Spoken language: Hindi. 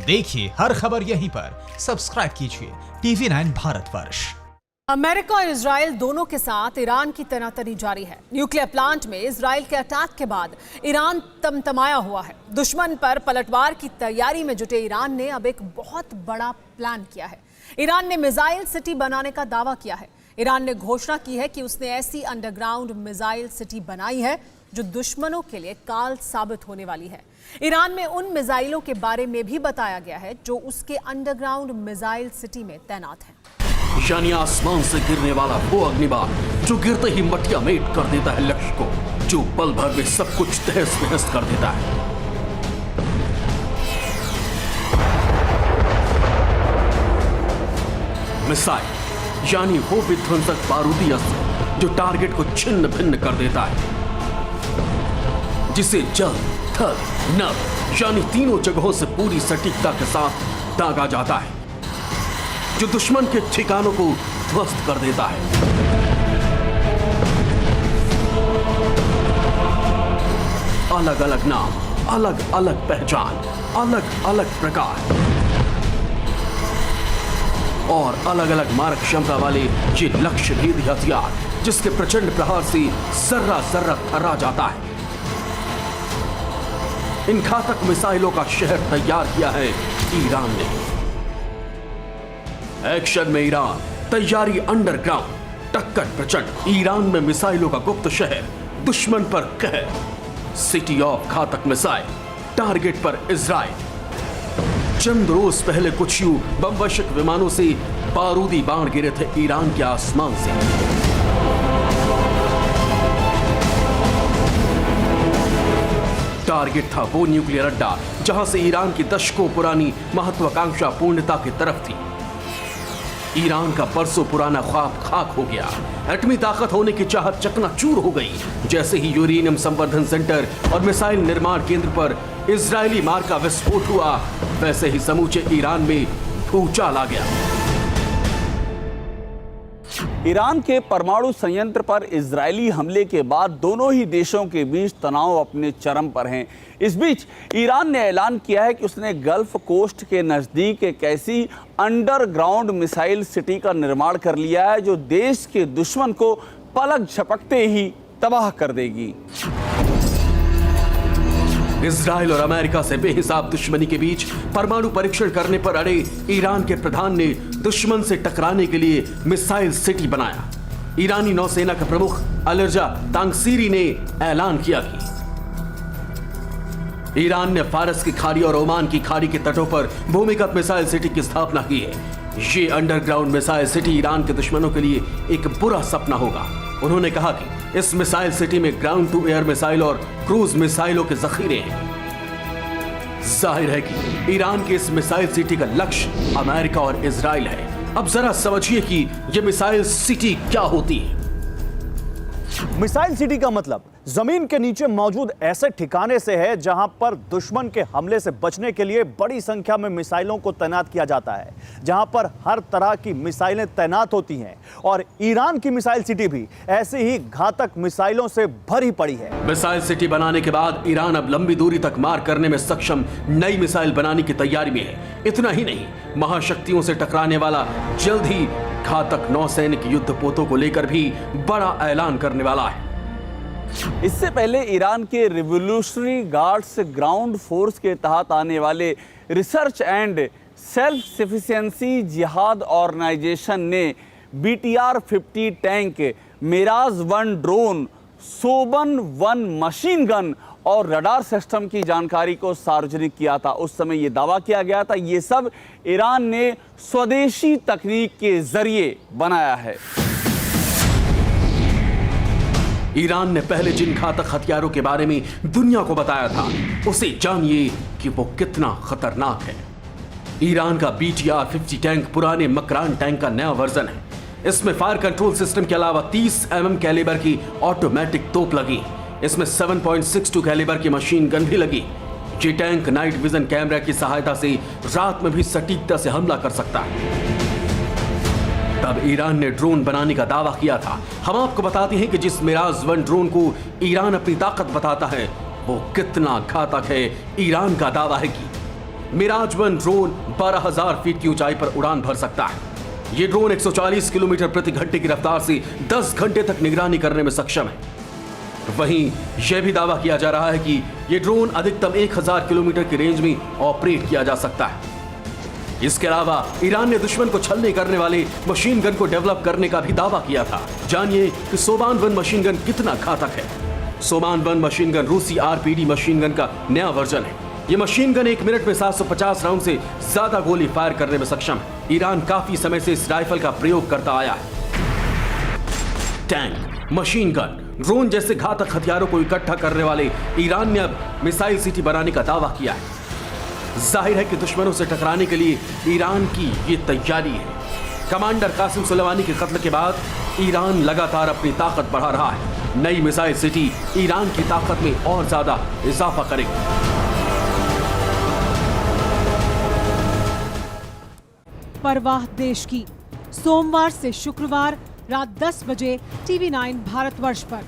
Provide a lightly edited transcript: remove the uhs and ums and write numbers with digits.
देखिए हर खबर यहीं पर, सब्सक्राइब कीजिए TV9 भारतवर्ष। अमेरिका और इजराइल दोनों के साथ ईरान की तनातनी जारी है। न्यूक्लियर प्लांट में इजराइल के अटैक के बाद ईरान तमतमाया हुआ है। दुश्मन पर पलटवार की तैयारी में जुटे ईरान ने अब एक बहुत बड़ा प्लान किया है। ईरान ने मिसाइल सिटी बनाने का दावा किया है। ईरान ने घोषणा की है कि उसने ऐसी अंडरग्राउंड मिसाइल सिटी बनाई है जो दुश्मनों के लिए काल साबित होने वाली है। ईरान में उन मिसाइलों के बारे में भी बताया गया है जो उसके अंडरग्राउंड मिसाइल सिटी में तैनात हैं। यानी आसमान से गिरने वाला वो अग्निबाण जो गिरते ही मटिया मेट कर देता है लक्ष्य को, जो पल भर में सब कुछ तहस नहस कर देता है। मिसाइल यानी वो विध्वंसक बारूदी अस्त्र जो टारगेट को छिन्न भिन्न कर देता है, जिसे जल, थल, नभ यानी तीनों जगहों से पूरी सटीकता के साथ दागा जाता है, जो दुश्मन के ठिकानों को ध्वस्त कर देता है। अलग अलग नाम, अलग अलग पहचान, अलग अलग प्रकार और अलग अलग मारक क्षमता वाले ये लक्ष्य भेदी हथियार, जिसके प्रचंड प्रहार से जर्रा जर्रा थर्रा जाता है। इन घातक मिसाइलों का शहर तैयार किया है ईरान ने। एक्शन में ईरान, तैयारी अंडरग्राउंड, टक्कर प्रचंड। ईरान में मिसाइलों का गुप्त शहर, दुश्मन पर कहर। सिटी ऑफ घातक मिसाइल, टारगेट पर इजराइल। चंद रोज पहले कुछ यूं बमवर्षक विमानों से बारूदी बाण गिरे थे ईरान के आसमान से। टारगेट था वो न्यूक्लियर अड्डा जहां से ईरान की दशकों पुरानी महत्वाकांक्षा पूर्णता की तरफ थी। ईरान का बरसों पुराना ख्वाब खाक हो गया। एटमी ताकत होने की चाहत चकनाचूर हो गई। जैसे ही यूरेनियम संवर्धन सेंटर और मिसाइल निर्माण केंद्र पर इजरायली मार का विस्फोट हुआ, वैसे ही समूचे ईरान में भूचाल आ गया। ईरान के परमाणु संयंत्र पर इजरायली हमले के बाद दोनों ही देशों के बीच तनाव अपने चरम पर हैं। इस बीच ईरान ने ऐलान किया है कि उसने गल्फ कोस्ट के नज़दीक एक ऐसी अंडरग्राउंड मिसाइल सिटी का निर्माण कर लिया है जो देश के दुश्मन को पलक झपकते ही तबाह कर देगी। इजराइल और अमेरिका से बेहिसाब दुश्मनी के बीच परमाणु परीक्षण करने पर अड़े ईरान के प्रधान ने दुश्मन से टकराने के लिए मिसाइल सिटी बनाया। ईरानी नौसेना के प्रमुख अलिरजा तांगसीरी ने ऐलान किया कि ईरान ने फारस की खाड़ी और ओमान की खाड़ी के तटों पर भूमिगत मिसाइल सिटी की स्थापना की है। ये अंडरग्राउंड मिसाइल सिटी ईरान के दुश्मनों के लिए एक बुरा सपना होगा। उन्होंने कहा कि इस मिसाइल सिटी में ग्राउंड टू एयर मिसाइल और क्रूज मिसाइलों के जखीरे हैं। जाहिर है कि ईरान की इस मिसाइल सिटी का लक्ष्य अमेरिका और इजराइल है। अब जरा समझिए कि यह मिसाइल सिटी क्या होती है। मिसाइल सिटी का मतलब जमीन के नीचे मौजूद ऐसे ठिकाने से है जहां पर दुश्मन के हमले से बचने के लिए बड़ी संख्या में मिसाइलों को तैनात किया जाता है, जहां पर हर तरह की मिसाइलें तैनात होती हैं। और ईरान की मिसाइल सिटी भी ऐसी ही घातक मिसाइलों से भरी पड़ी है। मिसाइल सिटी बनाने के बाद ईरान अब लंबी दूरी तक मार करने में सक्षम नई मिसाइल बनाने की तैयारी में है। इतना ही नहीं, महाशक्तियों से टकराने वाला जल्द ही घातक नौसैनिक युद्धपोतों को लेकर भी बड़ा ऐलान करने वाला है। इससे पहले ईरान के रिवोल्यूशनरी गार्ड्स ग्राउंड फोर्स के तहत आने वाले रिसर्च एंड सेल्फ सफिशिएंसी जिहाद ऑर्गेनाइजेशन ने BTR-50 टैंक, मिराज-1 ड्रोन, सोबन-1 मशीन गन और रडार सिस्टम की जानकारी को सार्वजनिक किया था। उस समय यह दावा किया गया था ये सब ईरान ने स्वदेशी तकनीक के जरिए बनाया है। ईरान ने पहले जिन घातक हथियारों के बारे में दुनिया को बताया था, उसे जानिए कि वो कितना खतरनाक है। ईरान का BTR-50 टैंक पुराने मकरान टैंक का नया वर्जन है। इसमें फायर कंट्रोल सिस्टम के अलावा 30 mm कैलिबर की ऑटोमेटिक तोप लगी। इसमें 7.62 कैलिबर की मशीन गन भी लगी। ये टैंक नाइट विजन कैमरा की सहायता से रात में भी सटीकता से हमला कर सकता है। तब ईरान ने ड्रोन बनाने का दावा किया था। हम आपको बताते हैं कि जिस मिराज-1 ड्रोन को ईरान अपनी ताकत बताता है, वो कितना घातक है। ईरान का दावा है कि मिराज 1 ड्रोन 12,000 फीट की ऊंचाई पर उड़ान भर सकता है। ये ड्रोन 140 किलोमीटर प्रति घंटे की रफ्तार से 10 घंटे तक निगरानी करने में सक्षम है। वहीं यह भी दावा किया जा रहा है कि यह ड्रोन अधिकतम 1000 किलोमीटर की रेंज में ऑपरेट किया जा सकता है। इसके अलावा ईरान ने दुश्मन को छलनी करने वाले मशीन गन को डेवलप करने का भी दावा किया था। जानिए कि सोमान 1 मशीन गन कितना घातक है। सोमान 1 मशीन गन रूसी आरपीडी मशीन गन का नया वर्जन है। ये मशीन गन 1 मिनट में 750 राउंड से ज्यादा गोली फायर करने में सक्षम है। ईरान काफी समय से इस राइफल का प्रयोग करता आया है। टैंक, मशीन गन, ड्रोन जैसे घातक हथियारों को इकट्ठा करने वाले ईरान ने अब मिसाइल सिटी बनाने का दावा किया है। जाहिर है कि दुश्मनों से टकराने के लिए ईरान की ये तैयारी है। कमांडर कासिम सुलेमानी के कत्ल के बाद ईरान लगातार अपनी ताकत बढ़ा रहा है। नई मिसाइल सिटी ईरान की ताकत में और ज्यादा इजाफा करेगी। परवाह देश की, सोमवार से शुक्रवार रात 10 बजे TV9 भारतवर्ष पर।